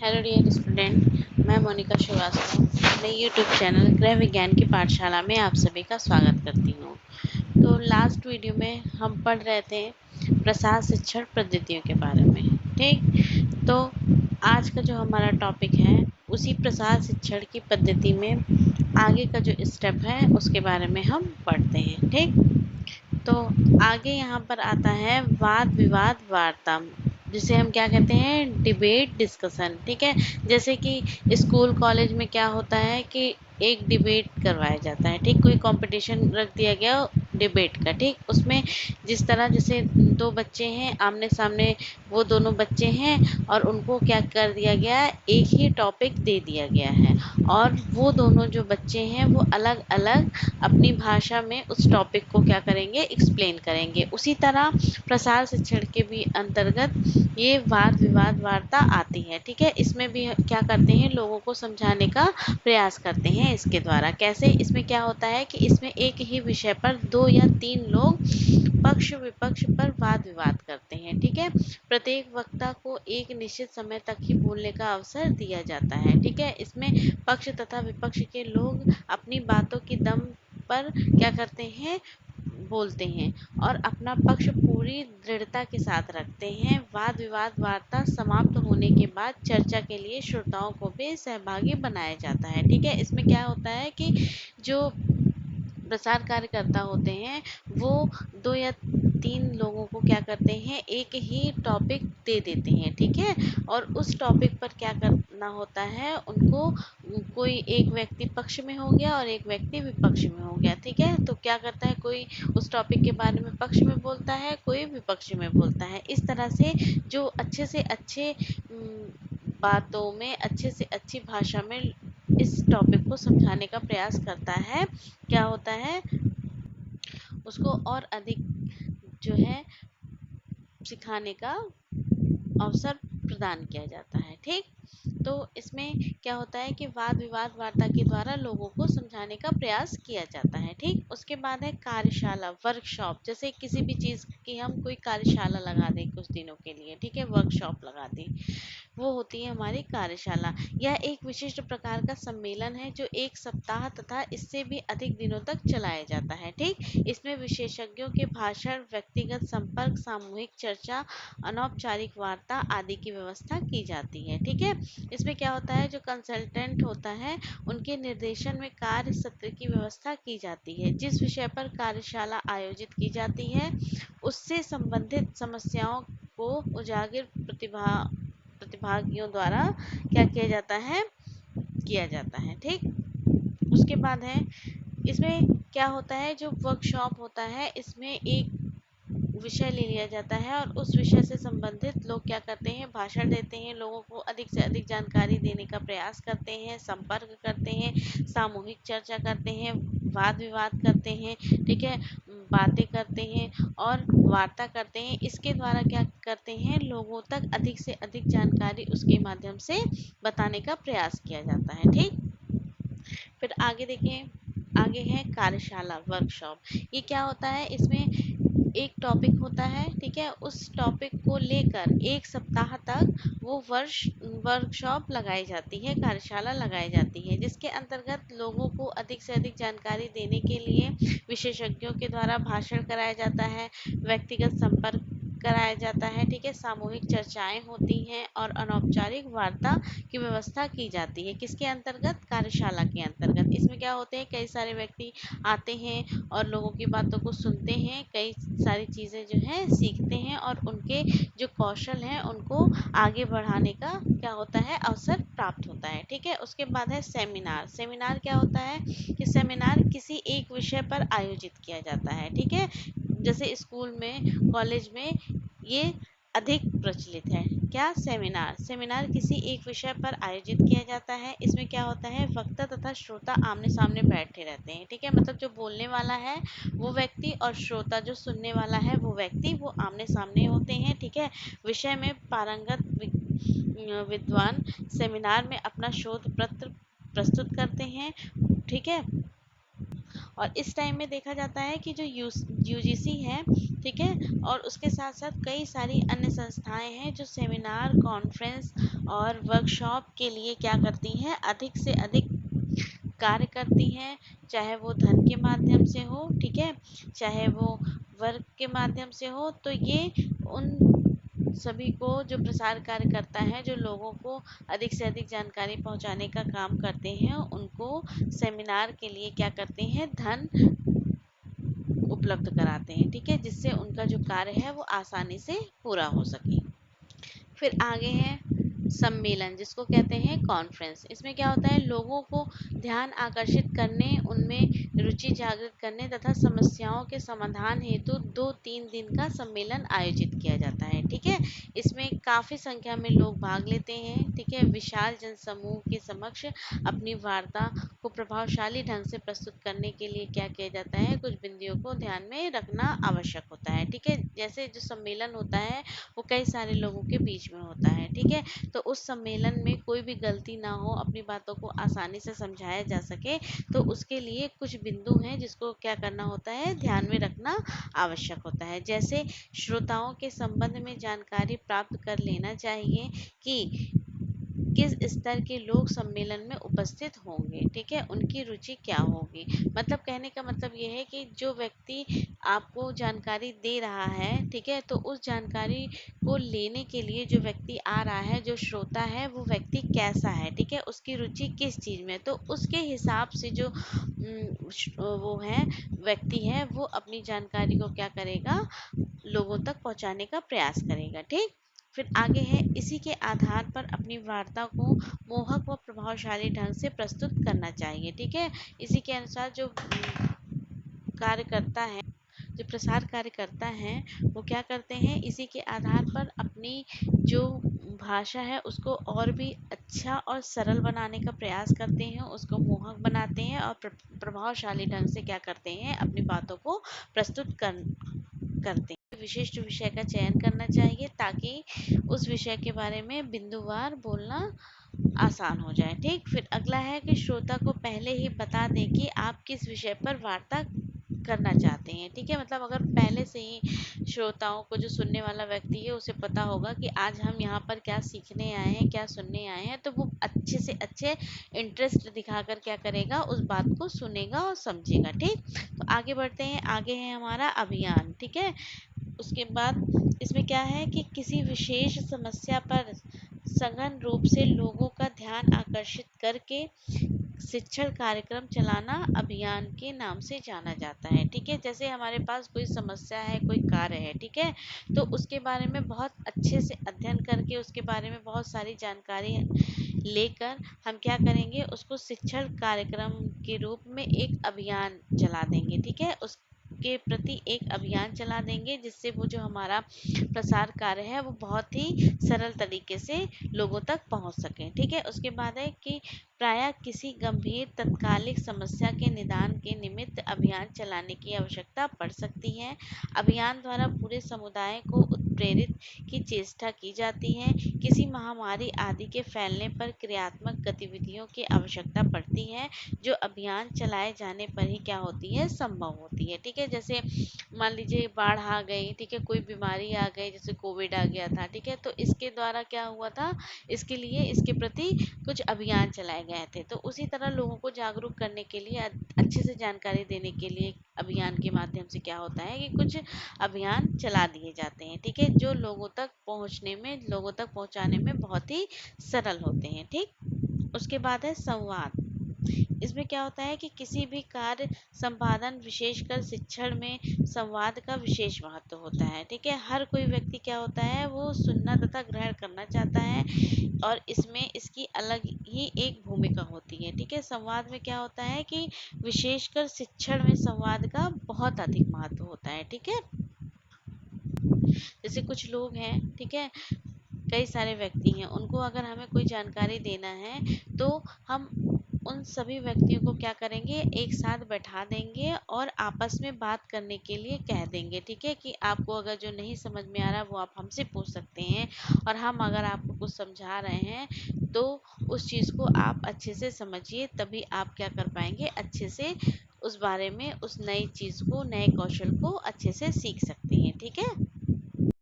Hello dear student, मैं मोनिका श्रीवास्तव अपने YouTube channel गृह विज्ञान की पाठशाला में आप सभी का स्वागत करती हूँ। तो लास्ट वीडियो में हम पढ़ रहे थे प्रसार शिक्षण पद्धतियों के बारे में। ठीक, तो आज का जो हमारा टॉपिक है उसी प्रसार शिक्षण की पद्धति में आगे का जो स्टेप है उसके बारे में हम पढ़ते हैं। ठीक, तो आगे यहाँ पर आता है वाद विवाद वार्ता, जिसे हम क्या कहते हैं, डिबेट डिस्कशन। ठीक है, जैसे कि स्कूल कॉलेज में क्या होता है कि एक डिबेट करवाया जाता है। ठीक, कोई कंपटीशन रख दिया गया डिबेट का। ठीक, उसमें जिस तरह जैसे दो बच्चे हैं आमने सामने, वो दोनों बच्चे हैं और उनको क्या कर दिया गया है, एक ही टॉपिक दे दिया गया है और वो दोनों जो बच्चे हैं वो अलग अलग अपनी भाषा में उस टॉपिक को क्या करेंगे, एक्सप्लेन करेंगे। उसी तरह प्रसार शिक्षण के भी अंतर्गत ये वाद विवाद वार्ता आती है। ठीक है, इसमें भी क्या करते हैं, लोगों को समझाने का प्रयास करते हैं। इसके द्वारा कैसे, इसमें क्या होता है कि इसमें एक ही विषय पर दो या तीन लोग पक्ष विपक्ष पर वाद विवाद करते हैं। ठीक है, प्रत्येक वक्ता को एक निश्चित समय तक ही बोलने का अवसर दिया जाता है। ठीक है, इसमें पक्ष तथा विपक्ष के लोग अपनी बातों की दम पर क्या करते हैं, बोलते हैं और अपना पक्ष पूरी दृढ़ता के साथ रखते हैं। वाद विवाद वार्ता समाप्त होने के बाद चर्चा के लिए श्रोताओं को भी सहभागी बनाया जाता है। ठीक है, इसमें क्या होता है कि जो प्रसार कार्यकर्ता होते हैं वो दो या तीन लोगों को क्या करते हैं, एक ही टॉपिक दे देते हैं। ठीक है, और उस टॉपिक पर क्या करना होता है उनको, कोई एक व्यक्ति पक्ष में हो गया और एक व्यक्ति विपक्ष में हो गया। ठीक है, तो क्या करता है, कोई उस टॉपिक के बारे में पक्ष में बोलता है, कोई विपक्ष में बोलता है। इस तरह से जो अच्छे से अच्छे बातों में अच्छे से अच्छी भाषा में इस टॉपिक को समझाने का प्रयास करता है, क्या होता है, उसको और अधिक जो है सिखाने का अवसर प्रदान किया जाता है। ठीक, तो इसमें क्या होता है कि वाद विवाद वार्ता के द्वारा लोगों को समझाने का प्रयास किया जाता है। ठीक, उसके बाद है कार्यशाला वर्कशॉप। जैसे किसी भी चीज़ की हम कोई कार्यशाला लगा दें कुछ दिनों के लिए, ठीक है, वर्कशॉप लगा दें, वो होती है हमारी कार्यशाला। यह एक विशिष्ट प्रकार का सम्मेलन है जो एक सप्ताह तथा इससे भी अधिक दिनों तक चलाया जाता है। ठीक, इसमें विशेषज्ञों के भाषण, व्यक्तिगत संपर्क, सामूहिक चर्चा, अनौपचारिक वार्ता आदि की व्यवस्था की जाती है। ठीक है, इसमें क्या होता है, जो कंसल्टेंट होता है उनके निर्देशन में कार्य सत्र की व्यवस्था की जाती है। जिस विषय पर कार्यशाला आयोजित की जाती है उससे संबंधित समस्याओं को उजागर प्रतिभागियों द्वारा क्या किया जाता है, किया जाता है। ठीक, उसके बाद है, इसमें क्या होता है, जो वर्कशॉप होता है इसमें एक विषय ले लिया जाता है और उस विषय से संबंधित लोग क्या करते हैं, भाषण देते हैं, लोगों को अधिक से अधिक जानकारी देने का प्रयास करते हैं, संपर्क करते हैं, सामूहिक चर्चा करते हैं, वाद विवाद करते हैं। ठीक है, बातें करते हैं और वार्ता करते हैं। इसके द्वारा क्या करते हैं, लोगों तक अधिक से अधिक जानकारी उसके माध्यम से बताने का प्रयास किया जाता है। ठीक, फिर आगे देखें, आगे है कार्यशाला वर्कशॉप। ये क्या होता है, इसमें एक टॉपिक होता है। ठीक है, उस टॉपिक को लेकर एक सप्ताह तक वो वर्कशॉप लगाई जाती है, कार्यशाला लगाई जाती है, जिसके अंतर्गत लोगों को अधिक से अधिक जानकारी देने के लिए विशेषज्ञों के द्वारा भाषण कराया जाता है, व्यक्तिगत संपर्क कराया जाता है। ठीक है, सामूहिक चर्चाएं होती हैं और अनौपचारिक वार्ता की व्यवस्था की जाती है। किसके अंतर्गत, कार्यशाला के अंतर्गत। इसमें क्या होते हैं, कई सारे व्यक्ति आते हैं और लोगों की बातों को सुनते हैं, कई सारी चीज़ें जो हैं सीखते हैं और उनके जो कौशल हैं उनको आगे बढ़ाने का क्या होता है, अवसर प्राप्त होता है। ठीक है, उसके बाद है सेमिनार। सेमिनार क्या होता है कि सेमिनार किसी एक विषय पर आयोजित किया जाता है। ठीक है, जैसे स्कूल में, कॉलेज में ये अधिक प्रचलित है। क्या, सेमिनार। सेमिनार किसी एक विषय पर आयोजित किया जाता है। इसमें क्या होता है, वक्ता तथा श्रोता आमने सामने बैठे रहते हैं। ठीक है, मतलब जो बोलने वाला है वो व्यक्ति और श्रोता जो सुनने वाला है वो व्यक्ति, वो आमने सामने होते हैं। ठीक है, विषय में पारंगत विद्वान सेमिनार में अपना शोध पत्र प्रस्तुत करते हैं। ठीक है, और इस टाइम में देखा जाता है कि जो यूजीसी है, ठीक है, और उसके साथ साथ कई सारी अन्य संस्थाएं हैं जो सेमिनार, कॉन्फ्रेंस और वर्कशॉप के लिए क्या करती हैं, अधिक से अधिक कार्य करती हैं, चाहे वो धन के माध्यम से हो, ठीक है, चाहे वो वर्क के माध्यम से हो। तो ये उन सभी को जो प्रसार कार्य करता है, जो लोगों को अधिक से अधिक जानकारी पहुंचाने का काम करते हैं, उनको सेमिनार के लिए क्या करते हैं, धन उपलब्ध कराते हैं, ठीक है, जिससे उनका जो कार्य है वो आसानी से पूरा हो सके। फिर आगे है सम्मेलन, जिसको कहते हैं कॉन्फ्रेंस। इसमें क्या होता है, लोगों को ध्यान आकर्षित करने, उनमें रुचि जागृत करने तथा समस्याओं के समाधान हेतु 2-3 दिन का सम्मेलन आयोजित किया जाता है, ठीक है। इसमें काफ़ी संख्या में लोग भाग लेते हैं, ठीक है। विशाल जनसमूह के समक्ष अपनी वार्ता को प्रभावशाली ढंग से प्रस्तुत करने के लिए क्या किया जाता है, कुछ बिंदुओं को ध्यान में रखना आवश्यक होता है, ठीक है। जैसे जो सम्मेलन होता है वो कई सारे लोगों के बीच में होता है, ठीक है। तो उस सम्मेलन में कोई भी गलती ना हो, अपनी बातों को आसानी से समझाया जा सके, तो उसके लिए कुछ बिंदु हैं जिसको क्या करना होता है, ध्यान में रखना आवश्यक होता है। जैसे श्रोताओं के संबंध में जानकारी प्राप्त कर लेना चाहिए कि किस स्तर के लोग सम्मेलन में उपस्थित होंगे, ठीक है, उनकी रुचि क्या होगी। मतलब कहने का मतलब ये है कि जो व्यक्ति आपको जानकारी दे रहा है, ठीक है, तो उस जानकारी को लेने के लिए जो व्यक्ति आ रहा है, जो श्रोता है, वो व्यक्ति कैसा है, ठीक है, उसकी रुचि किस चीज़ में, तो उसके हिसाब से जो वो है, व्यक्ति है, वो अपनी जानकारी को क्या करेगा, लोगों तक पहुंचाने का प्रयास करेगा, ठीक। फिर आगे है, इसी के आधार पर अपनी वार्ता को मोहक व प्रभावशाली ढंग से प्रस्तुत करना चाहिए, ठीक है। इसी के अनुसार जो कार्य करता है, जो प्रसार कार्य करता है, वो क्या करते हैं, इसी के आधार पर अपनी जो भाषा है उसको और भी अच्छा और सरल बनाने का प्रयास करते हैं, उसको मोहक बनाते हैं और प्रभावशाली ढंग से क्या करते हैं, अपनी बातों को प्रस्तुत करते हैं। विशिष्ट विषय का चयन करना चाहिए ताकि उस विषय के बारे में बिंदुवार बोलना आसान हो जाए, ठीक। फिर अगला है कि श्रोता को पहले ही बता दें कि आप किस विषय पर वार्ता करना चाहते हैं, ठीक है। मतलब अगर पहले से ही श्रोताओं को, जो सुनने वाला व्यक्ति है, उसे पता होगा कि आज हम यहाँ पर क्या सीखने आए हैं, क्या सुनने आए हैं, तो वो अच्छे से अच्छे इंटरेस्ट दिखाकर क्या करेगा, उस बात को सुनेगा और समझेगा, ठीक। तो आगे बढ़ते हैं, आगे है हमारा अभियान, ठीक है। उसके बाद इसमें क्या है कि किसी विशेष समस्या पर सघन रूप से लोगों का ध्यान आकर्षित करके शिक्षण कार्यक्रम चलाना अभियान के नाम से जाना जाता है, ठीक है। जैसे हमारे पास कोई समस्या है, कोई कार्य है, ठीक है, तो उसके बारे में बहुत अच्छे से अध्ययन करके, उसके बारे में बहुत सारी जानकारी लेकर हम क्या करेंगे, उसको शिक्षण कार्यक्रम के रूप में एक अभियान चला देंगे, ठीक है। उसके प्रति एक अभियान चला देंगे, जिससे वो जो हमारा प्रसार कार्य है वो बहुत ही सरल तरीके से लोगों तक पहुंच सके, ठीक है। उसके बाद है कि प्रायः किसी गंभीर तत्कालिक समस्या के निदान के निमित्त अभियान चलाने की आवश्यकता पड़ सकती है। अभियान द्वारा पूरे समुदाय को उत्प्रेरित की चेष्टा की जाती है। किसी महामारी आदि के फैलने पर क्रियात्मक गतिविधियों की आवश्यकता पड़ती है, जो अभियान चलाए जाने पर ही क्या होती है, संभव होती है, ठीक है। जैसे मान लीजिए बाढ़ आ गई, ठीक है, कोई बीमारी आ गई, जैसे कोविड आ गया था, ठीक है, तो इसके द्वारा क्या हुआ था, इसके लिए इसके प्रति कुछ अभियान चलाए गए थे। तो उसी तरह लोगों को जागरूक करने के लिए, अच्छे से जानकारी देने के लिए अभियान के माध्यम से क्या होता है कि कुछ अभियान चला दिए जाते हैं, ठीक है, जो लोगों तक पहुंचने में, लोगों तक पहुंचाने में बहुत ही सरल होते हैं, ठीक। उसके बाद है संवाद। इसमें क्या होता है कि किसी भी कार्य संपादन, विशेषकर शिक्षण में संवाद का विशेष महत्व होता है, ठीक है। हर कोई व्यक्ति क्या होता है, वो सुनना तथा ग्रहण करना चाहता है, और इसमें इसकी अलग ही एक भूमिका होती है, ठीक है। संवाद में क्या होता है कि विशेषकर शिक्षण में संवाद का बहुत अधिक महत्व होता है, ठीक है। जैसे कुछ लोग हैं, ठीक है, कई सारे व्यक्ति हैं, उनको अगर हमें कोई जानकारी देना है, तो हम उन सभी व्यक्तियों को क्या करेंगे, एक साथ बैठा देंगे और आपस में बात करने के लिए कह देंगे, ठीक है, कि आपको अगर जो नहीं समझ में आ रहा वो आप हमसे पूछ सकते हैं, और हम अगर आपको कुछ समझा रहे हैं तो उस चीज़ को आप अच्छे से समझिए, तभी आप क्या कर पाएंगे, अच्छे से उस बारे में, उस नई चीज़ को, नए कौशल को अच्छे से सीख सकती हैं। ठीक है?